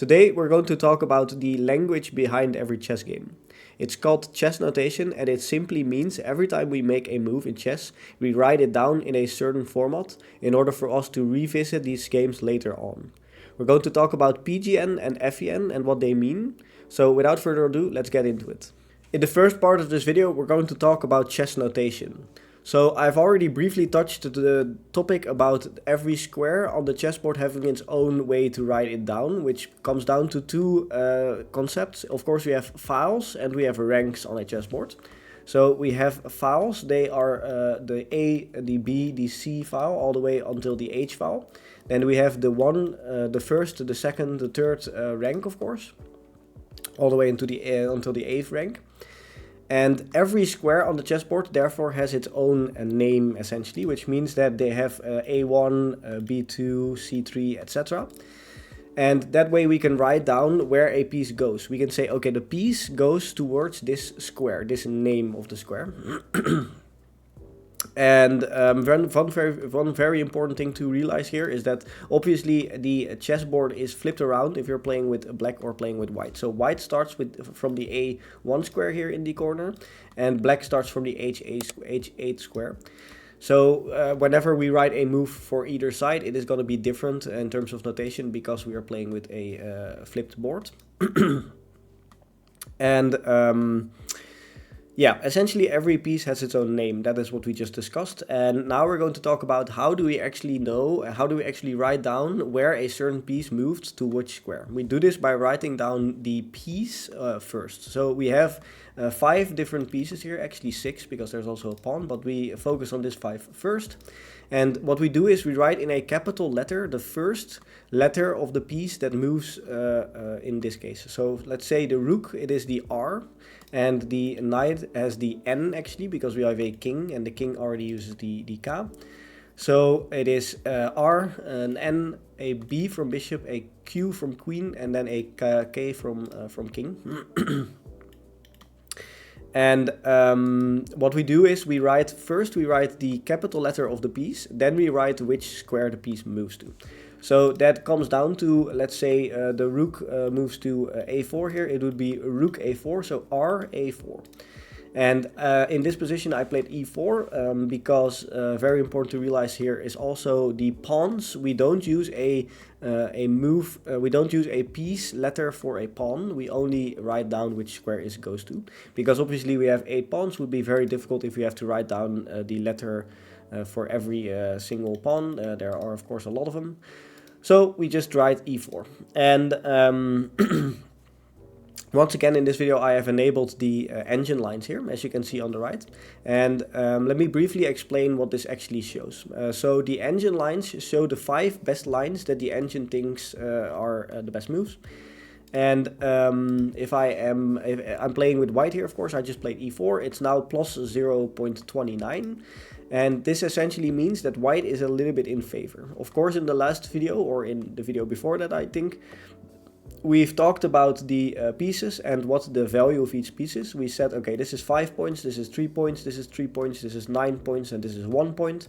Today we're going to talk about the language behind every chess game. It's called chess notation and it simply means every time we make a move in chess, we write it down in a certain format in order for us to revisit these games later on. We're going to talk about PGN and FEN and what they mean. So without further ado, let's get into it. In the first part of this video, we're going to talk about chess notation. So I've already briefly touched the topic about every square on the chessboard having its own way to write it down, which comes down to two concepts. Of course, we have files and we have ranks on a chessboard. So we have files, they are the A, the B, the C file, all the way until the H file. Then we have the first, the second, the third rank, of course, all the way into until the 8th rank. And every square on the chessboard therefore has its own name essentially, which means that they have A1, B2, C3, etc. And that way we can write down where a piece goes. We can say, okay, the piece goes towards this square, this name of the square. And one very important thing to realize here is that obviously the chessboard is flipped around if you're playing with black or playing with white. So white starts from the A1 square here in the corner, and black starts from the H8 square. So whenever we write a move for either side, it is going to be different in terms of notation because we are playing with a flipped board. And yeah, essentially every piece has its own name. That is what we just discussed. And now we're going to talk about how do we actually know, how do we actually write down where a certain piece moved to which square. We do this by writing down the piece first. So we have 5 different pieces here, actually 6 because there's also a pawn, but we focus on this 5 first. And what we do is we write in a capital letter the first letter of the piece that moves in this case. So let's say the rook, it is the R, and the knight has the N actually, because we have a king, and the king already uses the K. So it is R, an N, a B from bishop, a Q from queen, and then a K from king. And what we do is we write the capital letter of the piece, then we write which square the piece moves to. So that comes down to, let's say the rook moves to A4 here, it would be rook A4, so R A4. And in this position I played E4 because very important to realize here is also the pawns. We don't use we don't use a piece letter for a pawn. We only write down which square it goes to, because obviously we have 8 pawns. Would be very difficult if we have to write down the letter for every single pawn. There are of course a lot of them. So we just write E4. And once again in this video I have enabled the engine lines here, as you can see on the right. And let me briefly explain what this actually shows. So the engine lines show the 5 best lines that the engine thinks are the best moves. And if I'm playing with white here, of course, I just played E4. It's now plus 0.29. And this essentially means that white is a little bit in favor. Of course, in the last video, or in the video before that, I think, we've talked about the pieces and what the value of each piece is. We said, okay, this is 5 points, this is 3 points, this is 3 points, this is 9 points, and this is 1 point.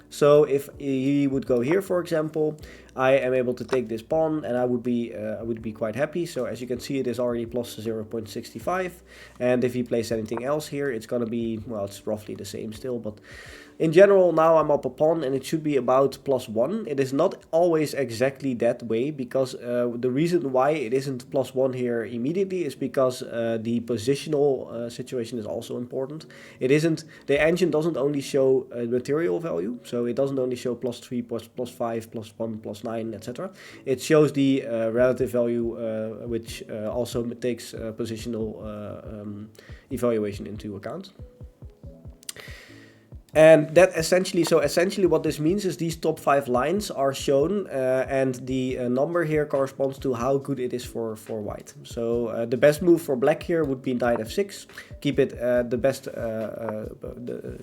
So if he would go here, for example, I am able to take this pawn and I would be quite happy. So as you can see, it is already plus 0.65. And if he plays anything else here, it's going to be, well, it's roughly the same still. But in general, now I'm up a pawn and it should be about plus 1. It is not always exactly that way, because the reason why it isn't plus 1 here immediately is because the positional situation is also important. It isn't, the engine doesn't only show material value. So it doesn't only show plus 3, plus 5, plus 1, plus 9, etc. It shows the relative value, which also takes positional evaluation into account. And that essentially what this means is these top 5 lines are shown, and the number here corresponds to how good it is for white. So the best move for black here would be knight f6. Keep it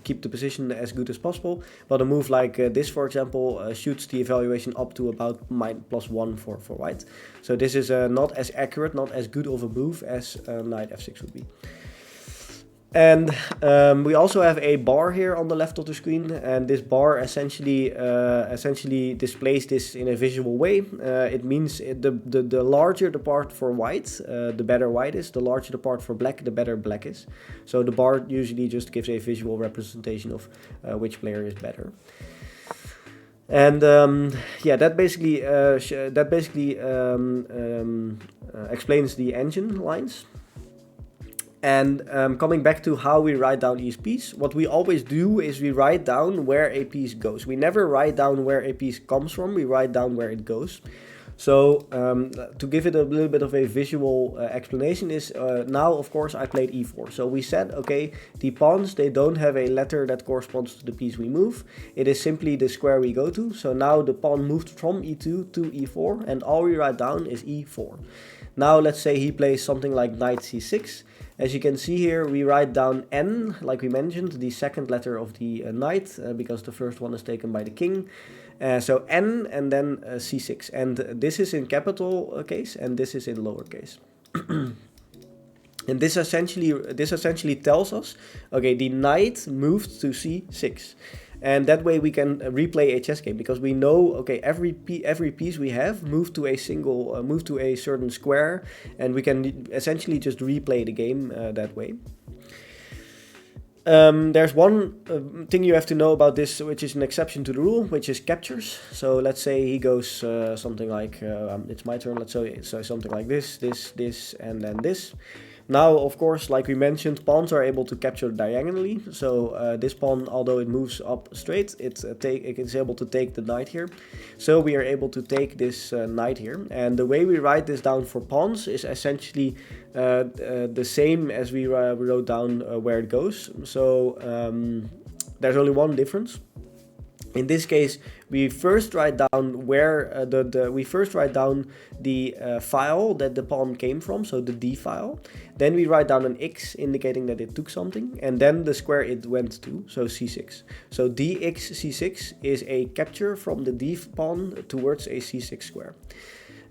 keep the position as good as possible. But a move like this, for example, shoots the evaluation up to about +1 for white. So this is not as accurate, not as good of a move as knight f6 would be. And we also have a bar here on the left of the screen, and this bar essentially displays this in a visual way. It means the larger the part for white, the better white is. The larger the part for black, the better black is. So the bar usually just gives a visual representation of which player is better. And yeah, that basically explains the engine lines. And coming back to how we write down each piece, what we always do is we write down where a piece goes. We never write down where a piece comes from, we write down where it goes. So to give it a little bit of a visual explanation is, now of course I played e4. So we said, okay, the pawns, they don't have a letter that corresponds to the piece we move. It is simply the square we go to. So now the pawn moved from e2 to e4, and all we write down is e4. Now let's say he plays something like knight c6. As you can see here, we write down n, like we mentioned, the second letter of the knight, because the first one is taken by the king. So n and then c6. And this is in capital case, and this is in lowercase. And this essentially tells us, okay, the knight moved to c6. And that way we can replay a chess game, because we know, okay, every piece we have moved to a certain square, and we can essentially just replay the game that way. There's one thing you have to know about this, which is an exception to the rule, which is captures. So let's say he goes something like, it's my turn, let's say something like this, and then this. Now, of course, like we mentioned, pawns are able to capture diagonally. So this pawn, although it moves up straight, it is able to take the knight here. So we are able to take this knight here. And the way we write this down for pawns is essentially the same as we wrote down where it goes. So there's only one difference. In this case, we first write down where the file that the pawn came from, so the D file. Then we write down an X indicating that it took something, and then the square it went to, so C6. So DX C6 is a capture from the D pawn towards a C6 square.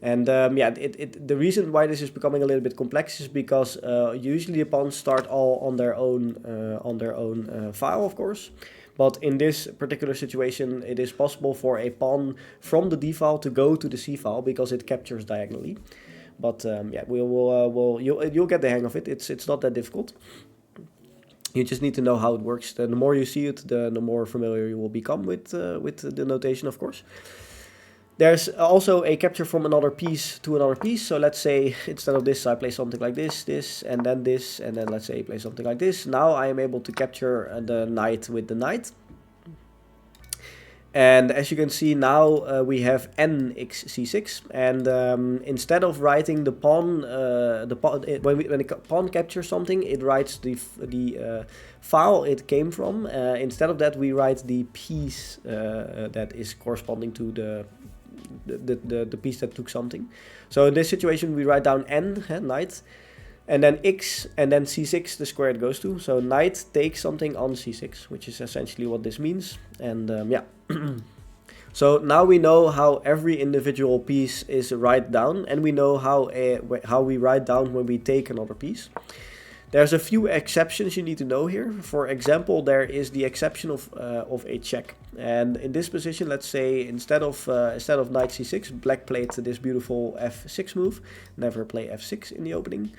And yeah, the reason why this is becoming a little bit complex is because usually the pawns start all on their own file, of course. But in this particular situation, it is possible for a pawn from the D file to go to the C file because it captures diagonally. But yeah, you'll get the hang of it. It's not that difficult. You just need to know how it works. The more you see it, the more familiar you will become with the notation, of course. There's also a capture from another piece to another piece. So let's say instead of this, I play something like this, and then let's say I play something like this. Now I am able to capture the knight with the knight. And as you can see now, we have nx c6, and instead of writing the pawn, when the pawn captures something, it writes the file it came from. Instead of that, we write the piece that is corresponding to the piece that took something. So in this situation, we write down n, knight, and then x, and then c6, the square it goes to. So knight takes something on c6, which is essentially what this means. And yeah. So now we know how every individual piece is write down, and we know how we write down when we take another piece. There's a few exceptions you need to know here. For example, there is the exception of a check. And in this position, let's say instead of knight c6, black played this beautiful f6 move. Never play f6 in the opening.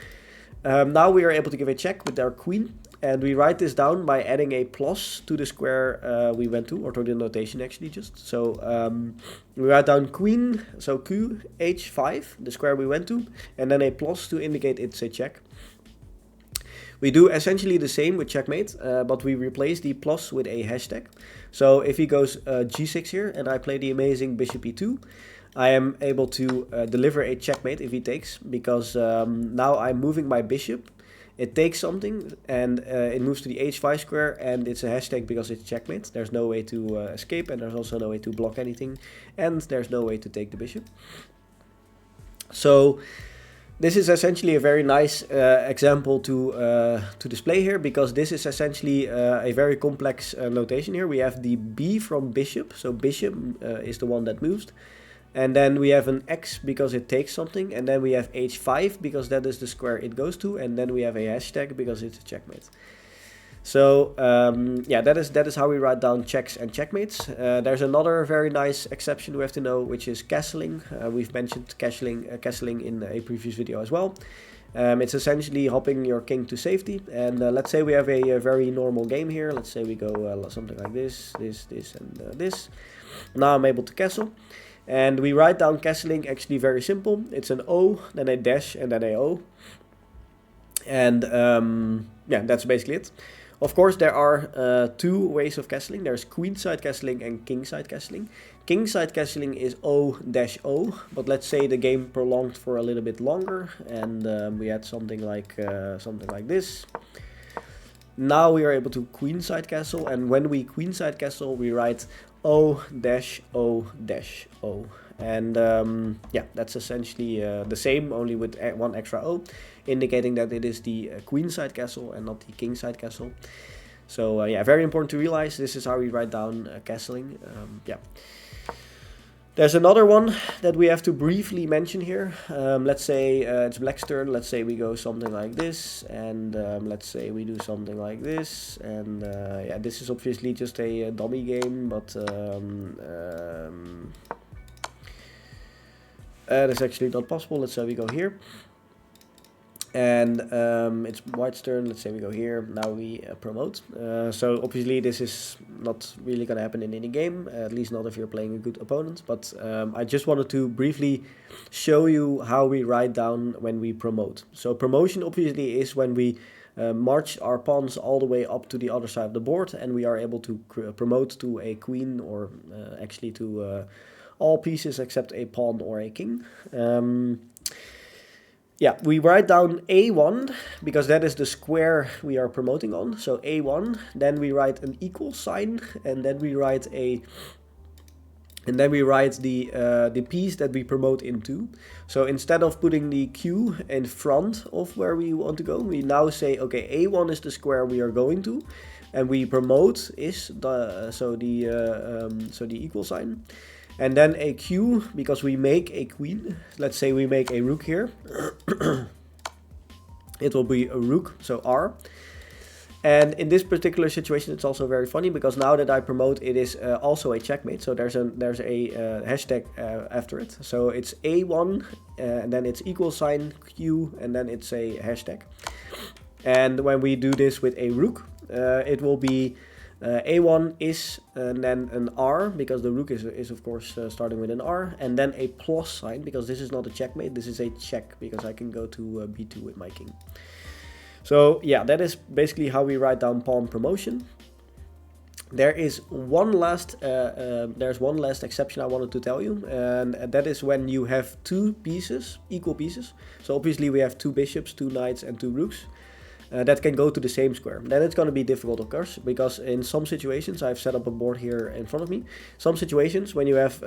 Now we are able to give a check with our queen, and we write this down by adding a plus to the square we went to, or to the notation actually just. So we write down queen, so q, h5, the square we went to, and then a plus to indicate it's a check. We do essentially the same with checkmate, but we replace the plus with a hashtag. So if he goes g6 here, and I play the amazing bishop e2, I am able to deliver a checkmate if he takes, because now I'm moving my bishop. It takes something, and it moves to the h5 square, and it's a hashtag because it's checkmate. There's no way to escape, and there's also no way to block anything, and there's no way to take the bishop. So this is essentially a very nice example to display here, because this is essentially a very complex notation here. We have the b from bishop, so bishop is the one that moves. And then we have an x because it takes something, and then we have h5 because that is the square it goes to, and then we have a hashtag because it's a checkmate. So yeah, that is how we write down checks and checkmates. There's another very nice exception we have to know, which is castling. We've mentioned castling in a previous video as well. It's essentially hopping your king to safety. And let's say we have a very normal game here. Let's say we go something like this, and this. Now I'm able to castle. And we write down castling actually very simple. It's an O, then a dash, and then a O. And yeah, that's basically it. Of course, there are two ways of castling. There's queenside castling and kingside castling. Kingside castling is O-O, but let's say the game prolonged for a little bit longer, and we had something like this. Now we are able to queenside castle, and when we queenside castle, we write O-O-O. And yeah, that's essentially the same, only with one extra O, indicating that it is the queenside castle and not the kingside castle. So yeah, very important to realize. This is how we write down castling. Yeah. There's another one that we have to briefly mention here. Let's say it's black's turn. Let's say we go something like this, and let's say we do something like this. And yeah, this is obviously just a dummy game, but that's actually not possible. Let's say we go here. And it's white's turn. Let's say we go here. Now we promote. So obviously this is not really going to happen in any game, at least not if you're playing a good opponent. But I just wanted to briefly show you how we write down when we promote. So promotion obviously is when we march our pawns all the way up to the other side of the board, and we are able to promote to a queen, or actually to all pieces except a pawn or a king. Yeah, we write down A1 because that is the square we are promoting on. So A1, then we write an equal sign, and then we write the piece that we promote into. So instead of putting the Q in front of where we want to go, we now say, okay, A1 is the square we are going to, and we promote is the equal sign. And then a Q, because we make a queen. Let's say we make a rook here. It will be a rook, so R. And in this particular situation, it's also very funny, because now that I promote, it is also a checkmate. So there's a hashtag after it. So it's A1, and then it's equal sign Q, and then it's a hashtag. And when we do this with a rook, it will be A1 is and then an R, because the rook is of course starting with an R, and then a plus sign, because this is not a checkmate, this is a check, because I can go to B2 with my king. So yeah, that is basically how we write down pawn promotion. There is one last exception I wanted to tell you, and that is when you have two pieces, equal pieces. So obviously we have two bishops, two knights, and two rooks. That can go to the same square. Then it's going to be difficult, of course, because in some situations, I've set up a board here in front of me. Some situations when you have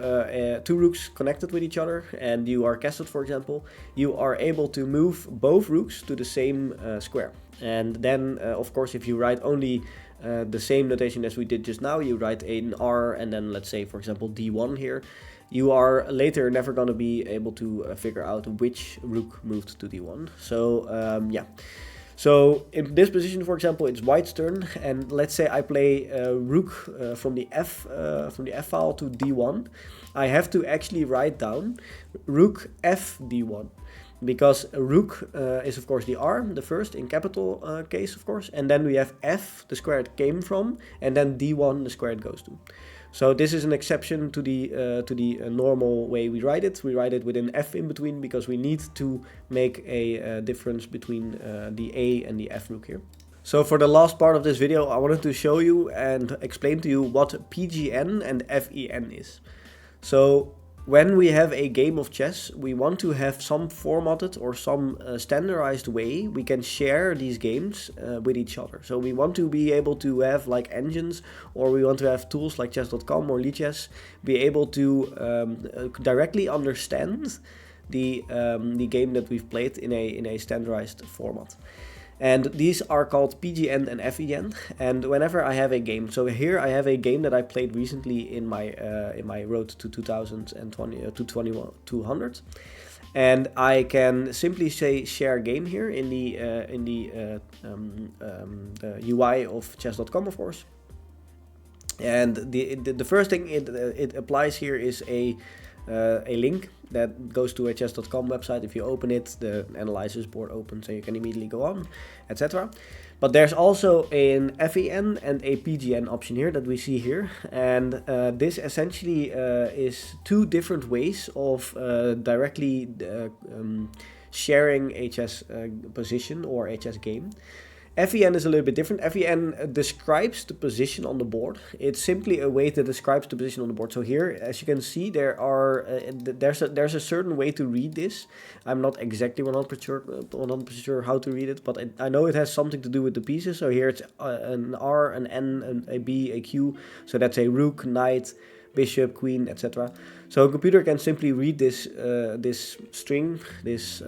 two rooks connected with each other and you are castled, for example, you are able to move both rooks to the same square. And then, of course, if you write only the same notation as we did just now, you write an R and then, let's say, for example, D1 here, you are later never going to be able to figure out which rook moved to D1. So, yeah. So in this position, for example, it's white's turn, and let's say I play rook from the F file to D1. I have to actually write down rook F D1, because rook is of course the R, the first in capital case, of course, and then we have F, the square it came from, and then D1, the square it goes to. So this is an exception to the normal way we write it. We write it with an F in between, because we need to make a difference between the A and the F rook here. So for the last part of this video, I wanted to show you and explain to you what PGN and FEN is. So when we have a game of chess, we want to have some formatted or some standardized way we can share these games with each other. So we want to be able to have like engines, or we want to have tools like chess.com or Lichess, be able to directly understand the game that we've played in a standardized format. And these are called PGN and FEN. And whenever I have a game, so here I have a game that I played recently in my road to 2020 to 200, And I can simply say share game here in the UI of chess.com, of course. And the first thing it applies here is a link that goes to a chess.com website. If you open it, the analysis board opens and you can immediately go on, etc. But there's also an FEN and a PGN option here that we see here. And this essentially is two different ways of directly sharing a chess position or a chess game. FEN is a little bit different. FEN describes the position on the board. It's simply a way that describes the position on the board. So here, as you can see, there's a certain way to read this. I'm not exactly 100% sure how to read it, but I know it has something to do with the pieces. So here it's an R, an N, a B, a Q. So that's a rook, knight, bishop, queen, etc. So a computer can simply read this string, this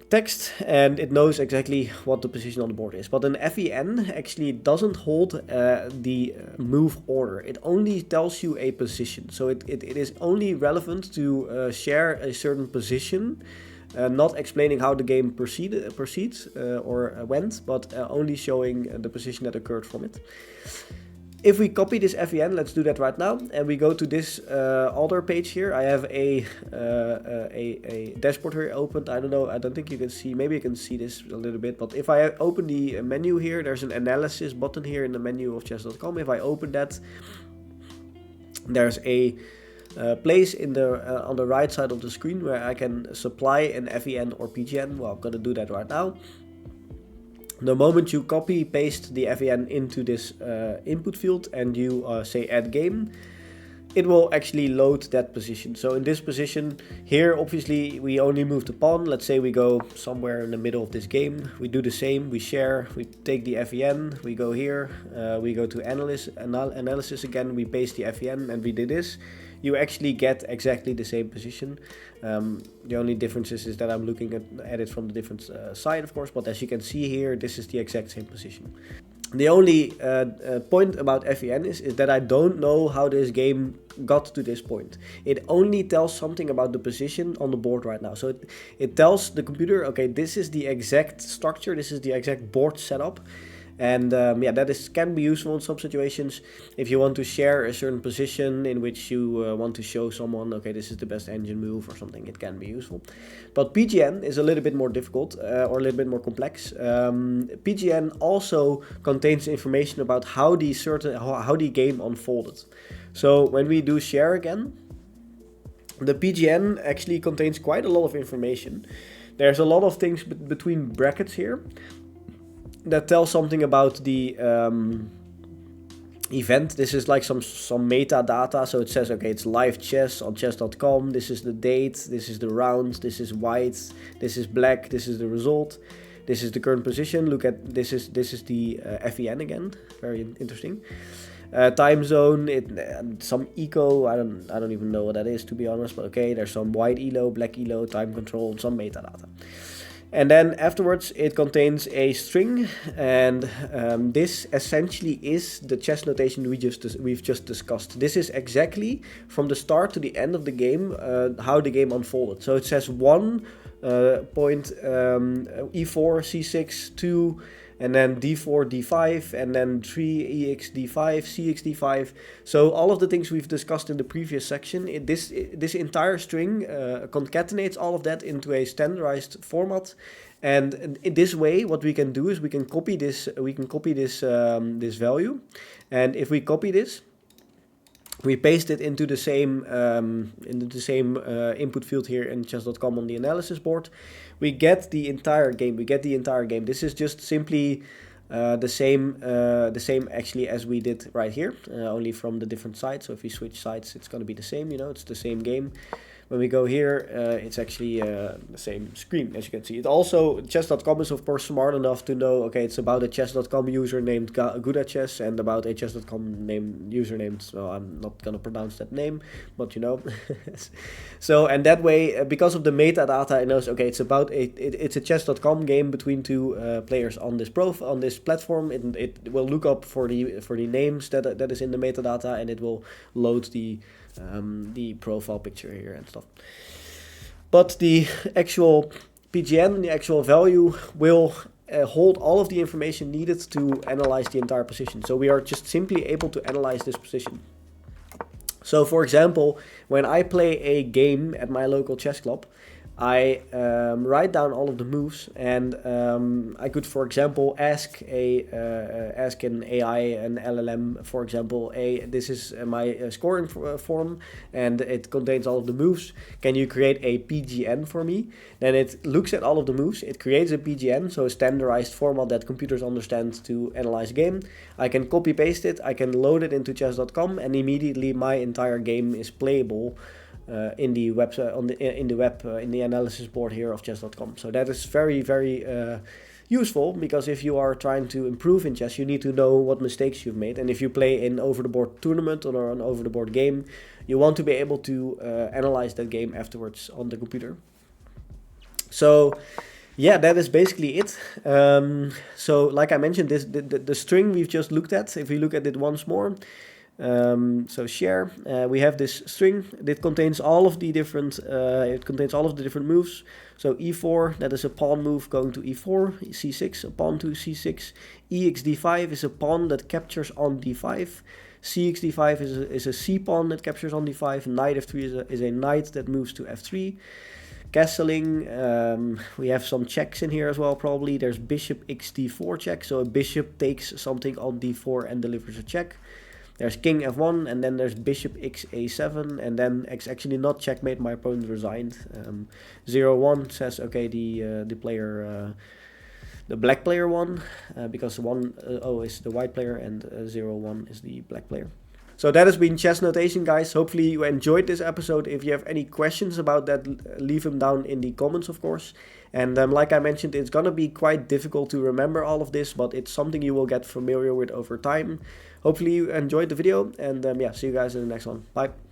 text, and it knows exactly what the position on the board is. But an FEN actually doesn't hold the move order. It only tells you a position. So it is only relevant to share a certain position, not explaining how the game proceeds or went, but only showing the position that occurred from it. If we copy this FEN, let's do that right now, and we go to this other page here. I have a dashboard here opened. I don't know, I don't think you can see, maybe you can see this a little bit, but if I open the menu here, there's an analysis button here in the menu of chess.com. If I open that, there's a place in the on the right side of the screen where I can supply an FEN or PGN. Well, I'm going to do that right now. The moment you copy paste the FEN into this input field and you say add game, it will actually load that position. So in this position here, obviously we only move the pawn. Let's say we go somewhere in the middle of this game. We do the same, we share, we take the FEN, we go here, we go to analysis again, we paste the FEN and we did this. You actually get exactly the same position. The only difference is that I'm looking at it from the different side, of course, but as you can see here, this is the exact same position. The only point about FEN is that I don't know how this game got to this point. It only tells something about the position on the board right now. So it tells the computer, okay, this is the exact structure, this is the exact board setup. And yeah, that can be useful in some situations. If you want to share a certain position in which you want to show someone, okay, this is the best engine move or something, it can be useful. But PGN is a little bit more difficult or a little bit more complex. PGN also contains information about how the game unfolded. So when we do share again, the PGN actually contains quite a lot of information. There's a lot of things between brackets here that tells something about the event. This is like some metadata. So it says, okay, it's live chess on chess.com. This is the date. This is the round. This is white. This is black. This is the result. This is the current position. Look at this is the FEN again. Very interesting. Time zone. Some eco. I don't even know what that is, to be honest. But okay, there's some white elo, black elo, time control, and some metadata. And then afterwards it contains a string, and this essentially is the chess notation we've just discussed. This is exactly from the start to the end of the game how the game unfolded. So it says 1 point e4 c6 2, and then d4 d5, and then 3 ex d5 cx d5. So all of the things we've discussed in the previous section, this entire string concatenates all of that into a standardized format. And in this way, what we can do is we can copy this this value, and if we copy this, we paste it into the same input field here in chess.com on the analysis board. We get the entire game. This is just simply the same actually as we did right here, only from the different sides. So if we switch sides, it's going to be the same. It's the same game. When we go here, it's actually the same screen, as you can see. It also, chess.com is of course smart enough to know, okay, it's about a chess.com user named Gouda chess and about a chess.com user named, so I'm not going to pronounce that name, but you know. So, and that way, because of the metadata, it knows, okay, it's about it's a chess.com game between two players on this platform. It will look up for the names that is in the metadata, and it will load the the profile picture here and stuff. But the actual PGN, the actual value, will hold all of the information needed to analyze the entire position. So we are just simply able to analyze this position. So for example, when I play a game at my local chess club, I write down all of the moves, and I could, for example, ask an AI, an LLM, for example, this is my scoring form, and it contains all of the moves. Can you create a PGN for me? Then it looks at all of the moves, it creates a PGN, so a standardized format that computers understand to analyze a game. I can copy paste it, I can load it into chess.com, and immediately my entire game is playable in the website, in the analysis board here of chess.com. So that is very, very useful, because if you are trying to improve in chess, you need to know what mistakes you've made. And if you play an over-the-board tournament or an over-the-board game, you want to be able to analyze that game afterwards on the computer. So yeah, that is basically it. So like I mentioned, the string we've just looked at, if we look at it once more, so share, we have this string that contains all of the different moves. So e4, that is a pawn move going to e4, c6, a pawn to c6, exd5 is a pawn that captures on d5, cxd5 is a c pawn that captures on d5, knight f3 is a knight that moves to f3. Castling, we have some checks in here as well, probably. There's bishop xd4 check, so a bishop takes something on d4 and delivers a check. There's king f1, and then there's bishop xa7, and then it's actually not checkmate, my opponent resigned. 0-1 says, okay, the player, the black player won, because 1-0 is the white player, and 0-1 is the black player. So that has been chess notation, guys. Hopefully you enjoyed this episode. If you have any questions about that, leave them down in the comments, of course. And like I mentioned, it's gonna be quite difficult to remember all of this, but it's something you will get familiar with over time. Hopefully you enjoyed the video, and yeah, see you guys in the next one. Bye.